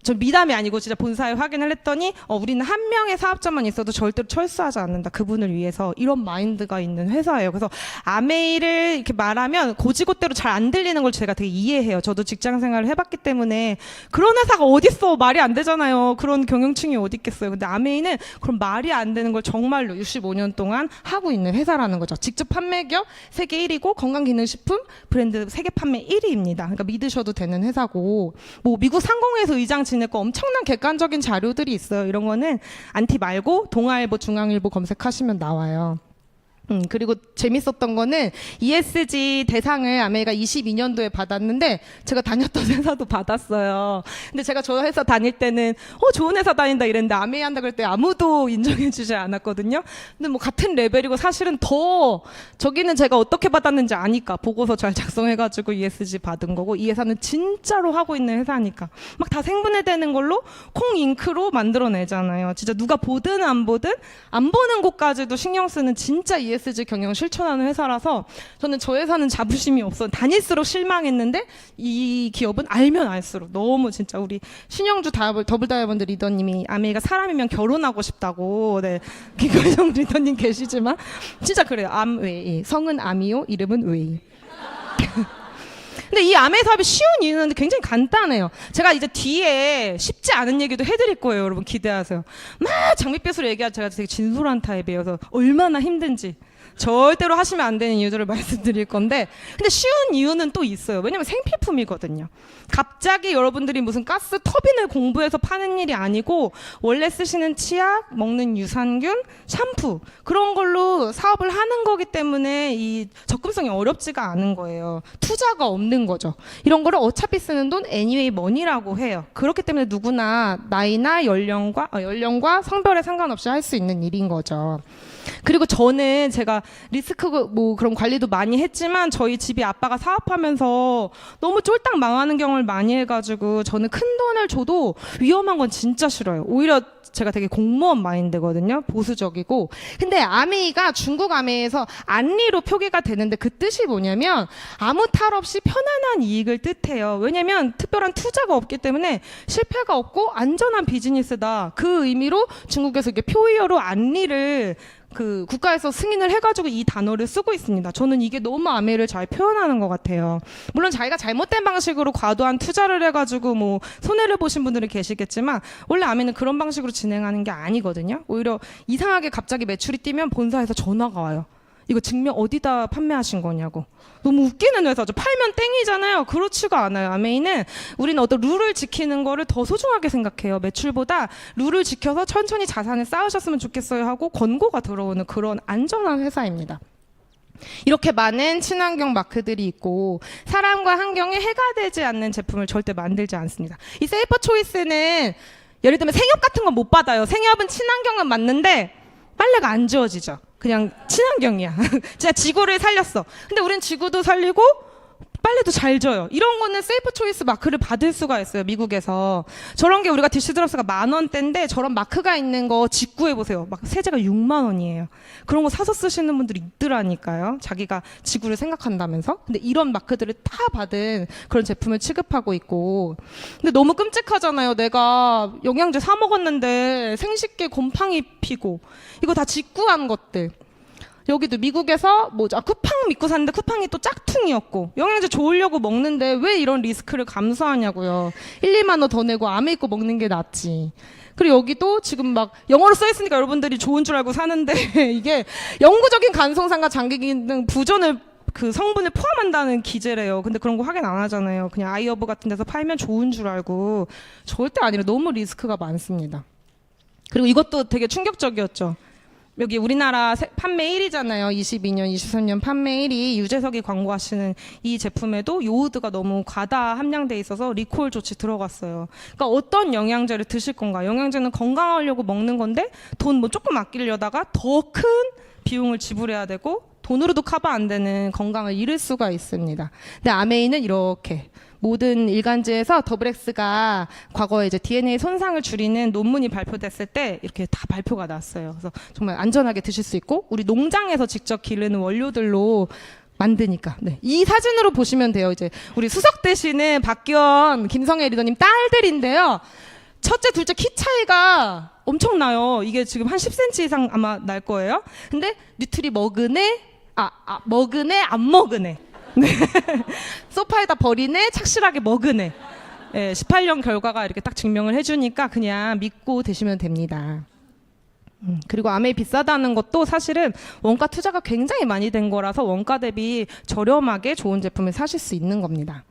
저 미담이 아니고 진짜 본사에 확인을 했더니 우리는 한 명의 사업자만 있어도 절대로 철수하지 않는다. 그분을 위해서 이런 마인드가 있는 회사예요. 그래서 아메이를 이렇게 말하면 고지고대로 잘 안 들리는 걸 제가 되게 이해해요. 저도 직장 생활을 해봤기 때문에 그런 회사가 어딨어. 말이 안 되잖아요. 그런 경영층이 어디 있겠어요. 근데 아메이는 그런 말이 안 되는 걸 정말로 65년 동안 하고 있는 회사라는 거죠. 직접 판매기업 세계 1위고 건강기능식품 브랜드 세계 판매 1위입니다. 그러니까 믿으셔도 되는 회사고 뭐 미국 상공회에서 의장 지냈고 엄청난 객관적인 자료들이 있어요. 이런 거는 안티 말고 동아일보, 중앙일보 검색하시면 나와요. 그리고 재밌었던 거는 ESG 대상을 아메이가 22년도에 받았는데 제가 다녔던 회사도 받았어요. 근데 제가 저 회사 다닐 때는 좋은 회사 다닌다 이랬는데 아메이 한다 그럴 때 아무도 인정해주지 않았거든요. 근데 뭐 같은 레벨이고 사실은 더 저기는 제가 어떻게 받았는지 아니까 보고서 잘 작성해가지고 ESG 받은 거고 이 회사는 진짜로 하고 있는 회사니까 막 다 생분해되는 걸로 콩잉크로 만들어내잖아요. 진짜 누가 보든 안 보든 안 보는 곳까지도 신경 쓰는 진짜 ESG 경영 실천하는 회사라서 저는 저 회사는 자부심이 없어. 다닐수록 실망했는데 이 기업은 알면 알수록 너무 진짜 우리 신영주 더블 다이아몬드 리더님이 아메이가 사람이면 결혼하고 싶다고 김건영 리더님 계시지만 진짜 그래요. 암웨이 성은 암이요 이름은 웨이. 근데 이 아메이 사업이 쉬운 이유는 굉장히 간단해요. 제가 이제 뒤에 쉽지 않은 얘기도 해드릴 거예요. 여러분 기대하세요. 막 장밋빛으로 얘기하면 제가 되게 진솔한 타입이어서 얼마나 힘든지 절대로 하시면 안 되는 이유들을 말씀드릴 건데, 근데 쉬운 이유는 또 있어요. 왜냐면 생필품이거든요. 갑자기 여러분들이 무슨 가스 터빈을 공부해서 파는 일이 아니고 원래 쓰시는 치약, 먹는 유산균, 샴푸 그런 걸로 사업을 하는 거기 때문에 이 접근성이 어렵지가 않은 거예요. 투자가 없는 거죠. 이런 거를 어차피 쓰는 돈 anyway money라고 해요. 그렇기 때문에 누구나 나이나 연령과 성별에 상관없이 할 수 있는 일인 거죠. 그리고 저는 제가 리스크 뭐 그런 관리도 많이 했지만 저희 집이 아빠가 사업하면서 너무 쫄딱 망하는 경험을 많이 해가지고 저는 큰 돈을 줘도 위험한 건 진짜 싫어요. 오히려 제가 되게 공무원 마인드거든요. 보수적이고. 근데 아메이가 중국 아메이에서 안리로 표기가 되는데 그 뜻이 뭐냐면 아무 탈 없이 편안한 이익을 뜻해요. 왜냐면 특별한 투자가 없기 때문에 실패가 없고 안전한 비즈니스다. 그 의미로 중국에서 이게 표의어로 안리를 그 국가에서 승인을 해가지고 이 단어를 쓰고 있습니다. 저는 이게 너무 아메이를 잘 표현하는 것 같아요. 물론 자기가 잘못된 방식으로 과도한 투자를 해가지고 뭐 손해를 보신 분들이 계시겠지만 원래 아메이는 그런 방식으로 진행하는 게 아니거든요. 오히려 이상하게 갑자기 매출이 뛰면 본사에서 전화가 와요. 이거 증명 어디다 판매하신 거냐고. 너무 웃기는 회사죠. 팔면 땡이잖아요. 그렇지가 않아요. 아메이는 우리는 어떤 룰을 지키는 거를 더 소중하게 생각해요. 매출보다 룰을 지켜서 천천히 자산을 쌓으셨으면 좋겠어요 하고 권고가 들어오는 그런 안전한 회사입니다. 이렇게 많은 친환경 마크들이 있고 사람과 환경에 해가 되지 않는 제품을 절대 만들지 않습니다. 이 세이퍼 초이스는 예를 들면 생협 같은 건 못 받아요. 생협은 친환경은 맞는데 빨래가 안 지워지죠. 그냥 친환경이야. 진짜 지구를 살렸어. 근데 우린 지구도 살리고 빨래도 잘 져요. 이런 거는 세이프 초이스 마크를 받을 수가 있어요. 미국에서. 저런 게 우리가 디시드러스가 10,000원대인데 저런 마크가 있는 거 직구해 보세요. 막 세제가 6만 원이에요. 그런 거 사서 쓰시는 분들이 있더라니까요. 자기가 지구를 생각한다면서. 근데 이런 마크들을 다 받은 그런 제품을 취급하고 있고. 근데 너무 끔찍하잖아요. 내가 영양제 사 먹었는데 생식기 곰팡이 피고 이거 다 직구한 것들. 여기도 미국에서 뭐죠? 쿠팡 믿고 샀는데 쿠팡이 또 짝퉁이었고 영양제 좋으려고 먹는데 왜 이런 리스크를 감수하냐고요. 1, 2만 원 더 내고 아메 있고 먹는 게 낫지. 그리고 여기도 지금 막 영어로 써 있으니까 여러분들이 좋은 줄 알고 사는데 이게 영구적인 간성상과 장기 기능 부전을 그 성분을 포함한다는 기재래요. 근데 그런 거 확인 안 하잖아요. 그냥 아이허브 같은 데서 팔면 좋은 줄 알고. 절대 아니라 너무 리스크가 많습니다. 그리고 이것도 되게 충격적이었죠. 여기 우리나라 판매 1위잖아요. 22년, 23년 판매 1위 유재석이 광고하시는 이 제품에도 요오드가 너무 과다 함량돼 있어서 리콜 조치 들어갔어요. 그러니까 어떤 영양제를 드실 건가? 영양제는 건강하려고 먹는 건데 돈 뭐 조금 아끼려다가 더 큰 비용을 지불해야 되고 돈으로도 커버 안 되는 건강을 잃을 수가 있습니다. 근데 아메이는 이렇게 모든 일간지에서 더블엑스가 과거에 이제 DNA 손상을 줄이는 논문이 발표됐을 때 이렇게 다 발표가 났어요. 그래서 정말 안전하게 드실 수 있고 우리 농장에서 직접 기르는 원료들로 만드니까. 네. 이 사진으로 보시면 돼요. 이제 우리 수석 되시는 박기원, 김성애 리더님 딸들인데요. 첫째, 둘째 키 차이가 엄청나요. 이게 지금 한 10cm 이상 아마 날 거예요. 근데 뉴트리 먹으네, 먹으네, 안 먹으네. 네. 소파에다 버리네, 착실하게 먹으네. 네, 18년 결과가 이렇게 딱 증명을 해주니까 그냥 믿고 드시면 됩니다. 그리고 아메이 비싸다는 것도 사실은 원가 투자가 굉장히 많이 된 거라서 원가 대비 저렴하게 좋은 제품을 사실 수 있는 겁니다.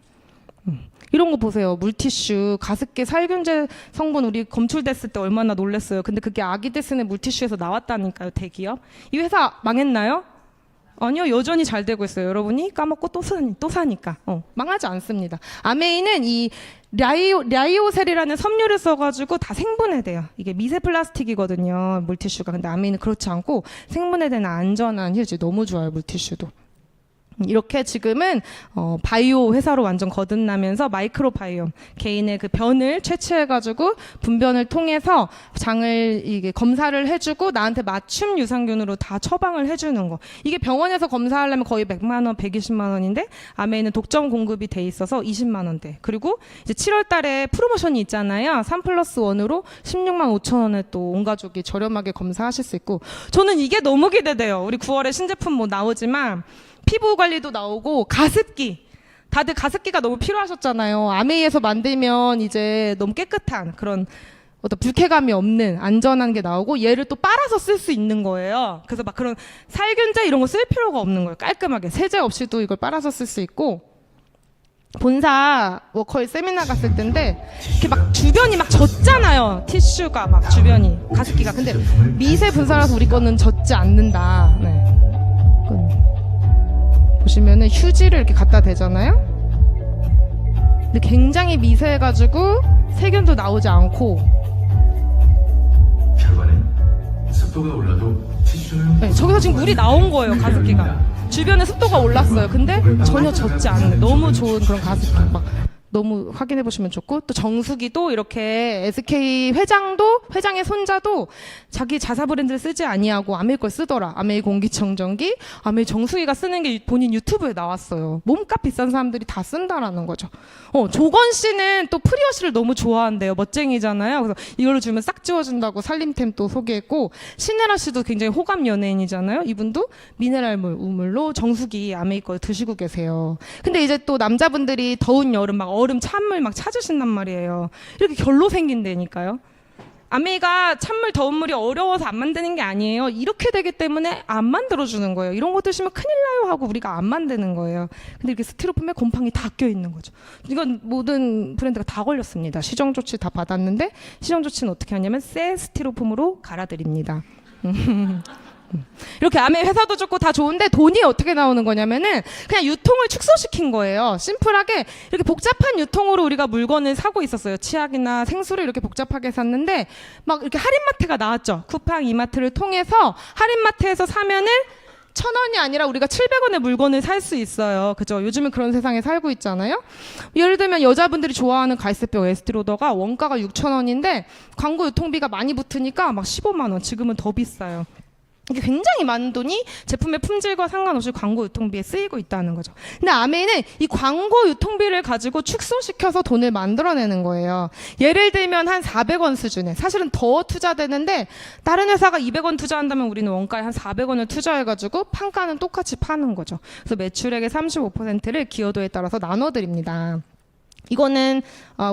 이런 거 보세요. 물티슈, 가습기 살균제 성분 우리 검출됐을 때 얼마나 놀랐어요. 근데 그게 아기데스네 물티슈에서 나왔다니까요. 대기업. 이 회사 망했나요? 아니요, 여전히 잘 되고 있어요. 여러분이 까먹고 또 사니까. 망하지 않습니다. 아메이는 이 라이오셀이라는 섬유를 써가지고 다 생분해돼요. 이게 미세 플라스틱이거든요, 물티슈가. 근데 아메이는 그렇지 않고 생분해되는 안전한 휴지. 너무 좋아요, 물티슈도. 이렇게 지금은 바이오 회사로 완전 거듭나면서 마이크로바이옴 개인의 그 변을 채취해가지고 분변을 통해서 장을 이게 검사를 해주고 나한테 맞춤 유산균으로 다 처방을 해주는 거. 이게 병원에서 검사하려면 거의 100만 원, 120만 원인데 아메이는 독점 공급이 돼 있어서 20만 원대. 그리고 이제 7월달에 프로모션이 있잖아요. 3+1으로 16만 5천 원에 또 온 가족이 저렴하게 검사하실 수 있고. 저는 이게 너무 기대돼요. 우리 9월에 신제품 뭐 나오지만. 피부 관리도 나오고 가습기. 다들 가습기가 너무 필요하셨잖아요. 아메이에서 만들면 이제 너무 깨끗한 그런 어떤 불쾌감이 없는 안전한 게 나오고 얘를 또 빨아서 쓸 수 있는 거예요. 그래서 막 그런 살균제 이런 거 쓸 필요가 없는 거예요. 깔끔하게 세제 없이도 이걸 빨아서 쓸 수 있고 본사 워커힐 세미나 갔을 때인데 이렇게 막 주변이 막 젖잖아요. 티슈가 막 주변이 가습기가. 근데 미세 분사라서 우리 거는 젖지 않는다. 네. 보시면은 휴지를 이렇게 갖다 대잖아요. 근데 굉장히 미세해가지고 세균도 나오지 않고. 결과는 습도가 올라도 티슈는 네, 저기서 지금 물이 나온 거예요. 가습기가. 주변에 습도가 올랐어요. 근데 전혀 젖지 않는 너무 좋은 그런 가습기. 막 너무 확인해 보시면 좋고 또 정수기도 이렇게 SK 회장의 손자도 자기 자사 브랜드를 쓰지 아니하고 아메이 걸 쓰더라. 아메이 공기청정기, 아메이 정수기가 쓰는 게 본인 유튜브에 나왔어요. 몸값 비싼 사람들이 다 쓴다라는 거죠. 조건 씨는 또 프리워시를 너무 좋아한대요. 멋쟁이잖아요. 그래서 이걸로 주면 싹 지워준다고 살림템 또 소개했고 신혜라 씨도 굉장히 호감 연예인이잖아요. 이분도 미네랄물 우물로 정수기 아메이 거 드시고 계세요. 근데 이제 또 남자분들이 더운 여름 막 얼음 찬물 막 찾으신단 말이에요. 이렇게 결로 생긴다니까요. 아메이가 찬물 더운 물이 어려워서 안 만드는 게 아니에요. 이렇게 되기 때문에 안 만들어주는 거예요. 이런 거 드시면 큰일 나요 하고 우리가 안 만드는 거예요. 근데 이렇게 스티로폼에 곰팡이 다 껴있는 거죠. 이건 모든 브랜드가 다 걸렸습니다. 시정조치 다 받았는데 시정조치는 어떻게 하냐면 새 스티로폼으로 갈아드립니다. 이렇게 아메 회사도 좋고 다 좋은데 돈이 어떻게 나오는 거냐면은 그냥 유통을 축소시킨 거예요. 심플하게 이렇게 복잡한 유통으로 우리가 물건을 사고 있었어요. 치약이나 생수를 이렇게 복잡하게 샀는데 막 이렇게 할인마트가 나왔죠. 쿠팡 이마트를 통해서 할인마트에서 사면은 1,000원이 아니라 우리가 700원의 물건을 살 수 있어요. 그죠? 요즘은 그런 세상에 살고 있잖아요. 예를 들면 여자분들이 좋아하는 갈색병 에스티로더가 원가가 6,000원인데 광고 유통비가 많이 붙으니까 막 15만 원. 지금은 더 비싸요. 이게 굉장히 많은 돈이 제품의 품질과 상관없이 광고 유통비에 쓰이고 있다는 거죠. 근데 아메이는 이 광고 유통비를 가지고 축소시켜서 돈을 만들어내는 거예요. 예를 들면 한 400원 수준에 사실은 더 투자되는데 다른 회사가 200원 투자한다면 우리는 원가에 한 400원을 투자해가지고 판가는 똑같이 파는 거죠. 그래서 매출액의 35%를 기여도에 따라서 나눠드립니다. 이거는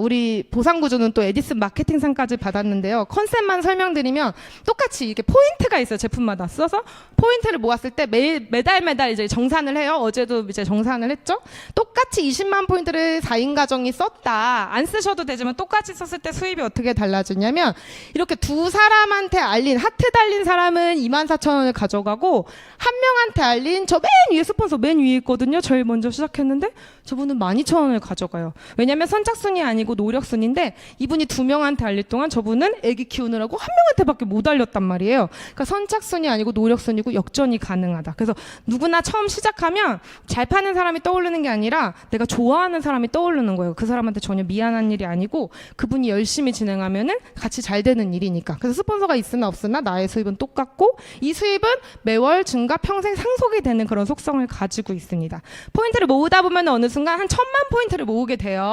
우리 보상구조는 또 에디슨 마케팅상까지 받았는데요. 컨셉만 설명드리면 똑같이 이게 포인트가 있어요. 제품마다 써서 포인트를 모았을 때 매달 이제 정산을 해요. 어제도 이제 정산을 했죠. 똑같이 20만 포인트를 4인 가정이 썼다. 안 쓰셔도 되지만 똑같이 썼을 때 수입이 어떻게 달라지냐면 이렇게 두 사람한테 알린 하트 달린 사람은 24,000원을 가져가고 한 명한테 알린 저 맨 위에 스폰서 맨 위에 있거든요. 제일 먼저 시작했는데 저분은 12,000원을 가져가요. 왜냐면 선착순이 아니고 노력순인데 이분이 두 명한테 알릴 동안 저분은 애기 키우느라고 한 명한테밖에 못 알렸단 말이에요. 그러니까 선착순이 아니고 노력순이고 역전이 가능하다. 그래서 누구나 처음 시작하면 잘 파는 사람이 떠오르는 게 아니라 내가 좋아하는 사람이 떠오르는 거예요. 그 사람한테 전혀 미안한 일이 아니고 그분이 열심히 진행하면은 같이 잘 되는 일이니까. 그래서 스폰서가 있으나 없으나 나의 수입은 똑같고 이 수입은 매월 증가 평생 상속이 되는 그런 속성을 가지고 있습니다. 포인트를 모으다 보면 어느 순간 한 1,000만 포인트를 모으게 돼요.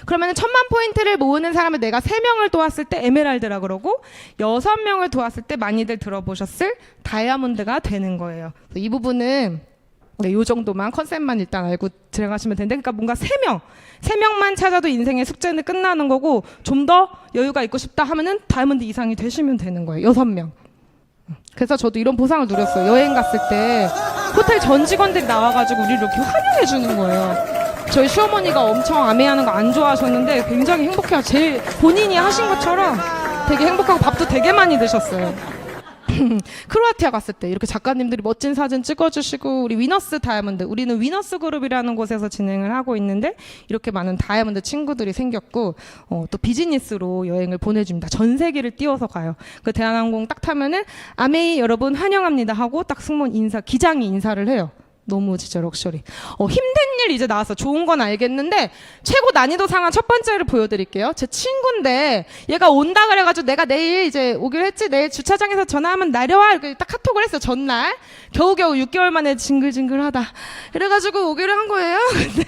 그러면 1,000만 포인트를 모으는 사람을 내가 3명을 도왔을 때 에메랄드라 그러고 6명을 도왔을 때 많이들 들어보셨을 다이아몬드가 되는 거예요. 이 부분은 네, 요 정도만 컨셉만 일단 알고 들어가시면 되는데 그러니까 뭔가 3명만 찾아도 인생의 숙제는 끝나는 거고 좀 더 여유가 있고 싶다 하면은 다이아몬드 이상이 되시면 되는 거예요. 6명. 그래서 저도 이런 보상을 누렸어요. 여행 갔을 때 호텔 전 직원들이 나와가지고 우리를 이렇게 환영해 주는 거예요. 저희 시어머니가 엄청 아메이하는 거 안 좋아하셨는데 굉장히 행복해요. 제일 본인이 하신 것처럼 되게 행복하고 밥도 되게 많이 드셨어요. 크로아티아 갔을 때 이렇게 작가님들이 멋진 사진 찍어주시고 우리 위너스 다이아몬드 우리는 위너스 그룹이라는 곳에서 진행을 하고 있는데 이렇게 많은 다이아몬드 친구들이 생겼고 또 비즈니스로 여행을 보내줍니다. 전 세계를 띄워서 가요. 그 대한항공 딱 타면은 아메이 여러분 환영합니다 하고 딱 승무원 기장이 인사를 해요. 너무 진짜 럭셔리. 힘든 일 이제 나와서 좋은 건 알겠는데 최고 난이도 상한 첫 번째를 보여드릴게요. 제 친구인데 얘가 온다 그래가지고 내가 내일 이제 오기로 했지. 내일 주차장에서 전화하면 내려와. 이렇게 딱 카톡을 했어. 전날. 겨우겨우 6개월 만에 징글징글하다. 그래가지고 오기로 한 거예요. 근데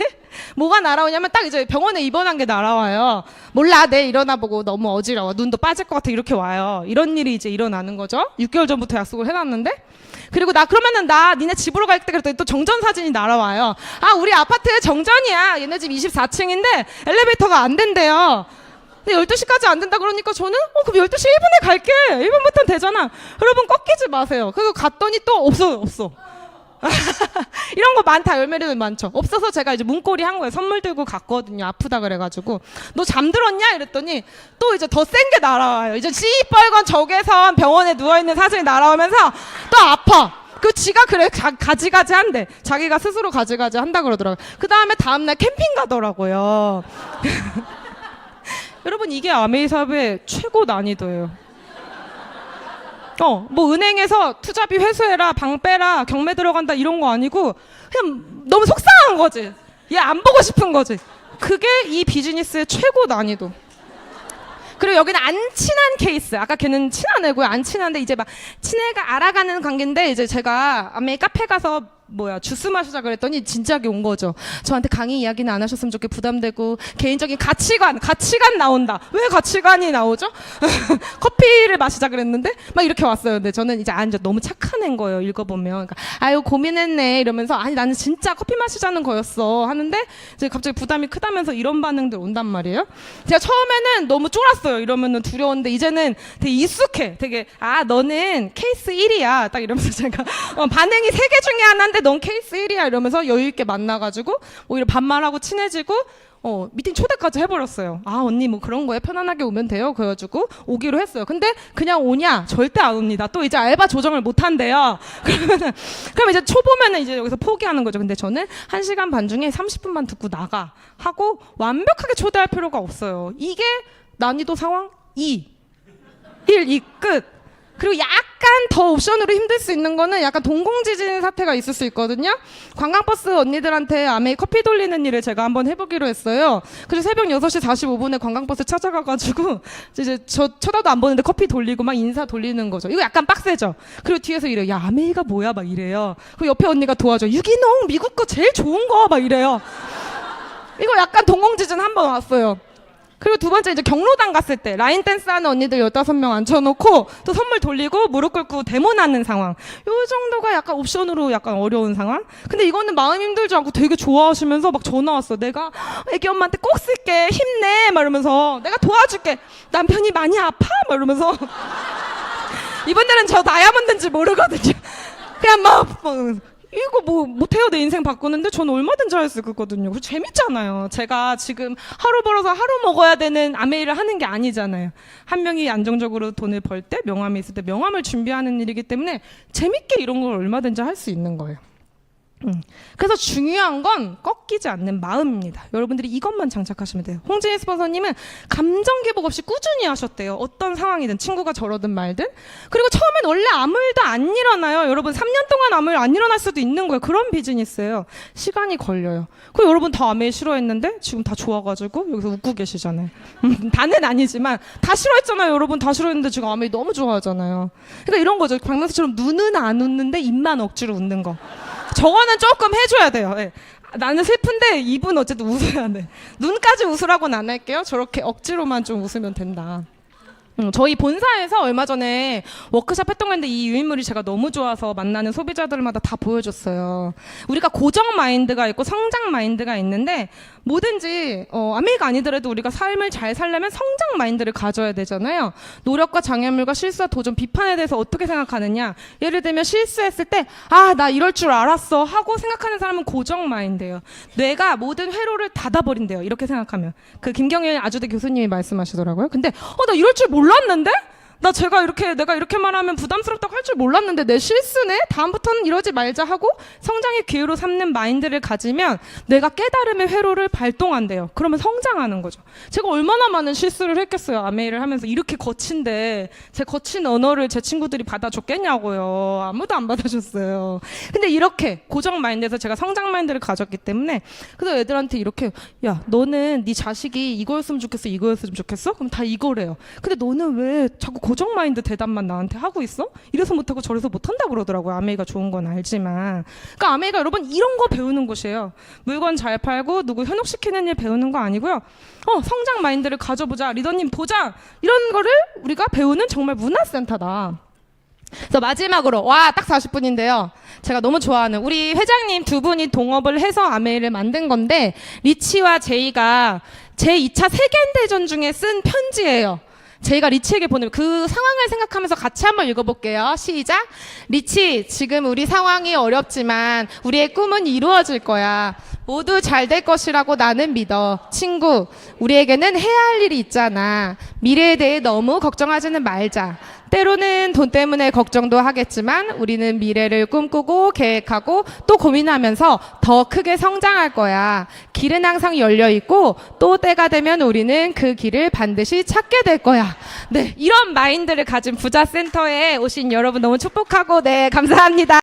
뭐가 날아오냐면 딱 이제 병원에 입원한 게 날아와요. 몰라 내일 일어나보고 너무 어지러워. 눈도 빠질 것 같아. 이렇게 와요. 이런 일이 이제 일어나는 거죠. 6개월 전부터 약속을 해놨는데 그리고 그러면은 니네 집으로 갈 때 그랬더니 또 정전 사진이 날아와요. 아, 우리 아파트 정전이야. 얘네 집 24층인데 엘리베이터가 안 된대요. 근데 12시까지 안 된다 그러니까 저는 그럼 12시 1분에 갈게. 1분부터는 되잖아. 여러분 꺾이지 마세요. 그리고 갔더니 또 없어. 이런 거 많다. 열매리들 많죠. 없어서 제가 이제 문고리 한 거예요. 선물 들고 갔거든요. 아프다 그래가지고 너 잠들었냐 이랬더니 또 이제 더 센 게 날아와요. 이제 시뻘건 적외선 병원에 누워있는 사진이 날아오면서 또 아파. 그 지가 그래 가지가지 한대. 자기가 스스로 가지가지 한다 그러더라고요. 그 다음에 다음날 캠핑 가더라고요. 여러분 이게 아메이 사업의 최고 난이도예요. 뭐 은행에서 투자비 회수해라, 방 빼라, 경매 들어간다 이런 거 아니고 그냥 너무 속상한 거지. 얘 안 보고 싶은 거지. 그게 이 비즈니스의 최고 난이도. 그리고 여기는 안 친한 케이스. 아까 걔는 친한 애고요. 안 친한데 이제 막 친애가 알아가는 관계인데 이제 제가 아메이 카페 가서 주스 마시자 그랬더니 진지하게 온 거죠. 저한테 강의 이야기는 안 하셨으면 좋게 부담되고 개인적인 가치관 나온다. 왜 가치관이 나오죠? 커피를 마시자 그랬는데 막 이렇게 왔어요. 근데 저는 이제 너무 착한 애인 거예요. 읽어보면 그러니까, 아유 고민했네 이러면서 아니 나는 진짜 커피 마시자는 거였어 하는데 이제 갑자기 부담이 크다면서 이런 반응들 온단 말이에요. 제가 처음에는 너무 쫄았어요. 이러면은 두려웠는데 이제는 되게 익숙해. 되게 너는 케이스 1이야 딱 이러면서 제가 반응이 3개 중에 하나인데 넌 케이스 1이야 이러면서 여유있게 만나가지고 오히려 반말하고 친해지고 미팅 초대까지 해버렸어요. 언니 뭐 그런 거에 편안하게 오면 돼요. 그래가지고 오기로 했어요. 근데 그냥 오냐? 절대 안 옵니다. 또 이제 알바 조정을 못 한대요. 그럼 이제 초보면은 이제 여기서 포기하는 거죠. 근데 저는 1시간 반 중에 30분만 듣고 나가 하고 완벽하게 초대할 필요가 없어요. 이게 난이도 상황 2. 1, 2 끝. 그리고 약간 더 옵션으로 힘들 수 있는 거는 약간 동공지진 사태가 있을 수 있거든요. 관광버스 언니들한테 아메이 커피 돌리는 일을 제가 한번 해보기로 했어요. 그래서 새벽 6시 45분에 관광버스 찾아가가지고 이제 저 쳐다도 안 보는데 커피 돌리고 막 인사 돌리는 거죠. 이거 약간 빡세죠. 그리고 뒤에서 이래요. 야 아메이가 뭐야 막 이래요. 그리고 옆에 언니가 도와줘. 유기농 미국 거 제일 좋은 거 막 이래요. 이거 약간 동공지진 한 번 왔어요. 그리고 두 번째 이제 경로당 갔을 때 라인 댄스 하는 언니들 15명 앉혀놓고 또 선물 돌리고 무릎 꿇고 데모나는 상황. 요 정도가 약간 옵션으로 약간 어려운 상황. 근데 이거는 마음 힘들지 않고 되게 좋아하시면서 막 전화 왔어. 내가 애기 엄마한테 꼭 쓸게. 힘내. 막 이러면서 내가 도와줄게. 남편이 많이 아파. 막 이러면서 이분들은 저 다이아몬드인지 모르거든요. 그냥 막 이거 뭐 못해요 내 인생 바꾸는데 저는 얼마든지 할 수 있거든요. 그리고 재밌잖아요. 제가 지금 하루 벌어서 하루 먹어야 되는 아메이를 하는 게 아니잖아요. 한 명이 안정적으로 돈을 벌 때 명함이 있을 때 명함을 준비하는 일이기 때문에 재밌게 이런 걸 얼마든지 할 수 있는 거예요. 그래서 중요한 건 꺾이지 않는 마음입니다. 여러분들이 이것만 장착하시면 돼요. 홍진희 스폰서님은 감정 기복 없이 꾸준히 하셨대요. 어떤 상황이든 친구가 저러든 말든. 그리고 처음엔 원래 아무 일도 안 일어나요. 여러분 3년 동안 아무 일 안 일어날 수도 있는 거예요. 그런 비즈니스예요. 시간이 걸려요. 그리고 여러분 다 아메이 싫어했는데 지금 다 좋아가지고 여기서 웃고 계시잖아요. 다는 아니지만 다 싫어했잖아요. 여러분 다 싫어했는데 지금 아메이 너무 좋아하잖아요. 그러니까 이런 거죠. 박명수처럼 눈은 안 웃는데 입만 억지로 웃는 거. 저거는 조금 해줘야 돼요. 네. 나는 슬픈데 입은 어쨌든 웃어야 돼. 눈까지 웃으라고는 안 할게요. 저렇게 억지로만 좀 웃으면 된다. 저희 본사에서 얼마 전에 워크숍 했던 건데 이 유인물이 제가 너무 좋아서 만나는 소비자들마다 다 보여줬어요. 우리가 고정 마인드가 있고 성장 마인드가 있는데 뭐든지 아메이가 아니더라도 우리가 삶을 잘 살려면 성장 마인드를 가져야 되잖아요. 노력과 장애물과 실수와 도전, 비판에 대해서 어떻게 생각하느냐. 예를 들면 실수했을 때 나 이럴 줄 알았어 하고 생각하는 사람은 고정 마인드예요. 뇌가 모든 회로를 닫아버린대요. 이렇게 생각하면. 그 김경일 아주대 교수님이 말씀하시더라고요. 근데 나 이럴 줄 몰랐는데? 내가 이렇게 말하면 부담스럽다고 할 줄 몰랐는데 내 실수네? 다음부터는 이러지 말자 하고 성장의 기회로 삼는 마인드를 가지면 내가 깨달음의 회로를 발동한대요. 그러면 성장하는 거죠. 제가 얼마나 많은 실수를 했겠어요. 아메이를 하면서 이렇게 거친데 제 거친 언어를 제 친구들이 받아줬겠냐고요. 아무도 안 받아줬어요. 근데 이렇게 고정 마인드에서 제가 성장 마인드를 가졌기 때문에 그래서 애들한테 이렇게 야 너는 네 자식이 이거였으면 좋겠어 이거였으면 좋겠어? 그럼 다 이거래요. 근데 너는 왜 자꾸 고정 마인드 대답만 나한테 하고 있어? 이래서 못하고 저래서 못한다 그러더라고요. 아메이가 좋은 건 알지만. 그러니까 아메이가 여러분 이런 거 배우는 곳이에요. 물건 잘 팔고 누구 현혹시키는 일 배우는 거 아니고요. 성장 마인드를 가져보자. 리더님 보자. 이런 거를 우리가 배우는 정말 문화센터다. 그래서 마지막으로 딱 40분인데요. 제가 너무 좋아하는 우리 회장님 두 분이 동업을 해서 아메이를 만든 건데 리치와 제이가 제2차 세계대전 중에 쓴 편지예요. 제가 리치에게 보낸 그 상황을 생각하면서 같이 한번 읽어볼게요. 시작. 리치, 지금 우리 상황이 어렵지만 우리의 꿈은 이루어질 거야. 모두 잘 될 것이라고 나는 믿어. 친구, 우리에게는 해야 할 일이 있잖아. 미래에 대해 너무 걱정하지는 말자. 때로는 돈 때문에 걱정도 하겠지만 우리는 미래를 꿈꾸고 계획하고 또 고민하면서 더 크게 성장할 거야. 길은 항상 열려 있고 또 때가 되면 우리는 그 길을 반드시 찾게 될 거야. 네, 이런 마인드를 가진 부자센터에 오신 여러분 너무 축복하고 네, 감사합니다.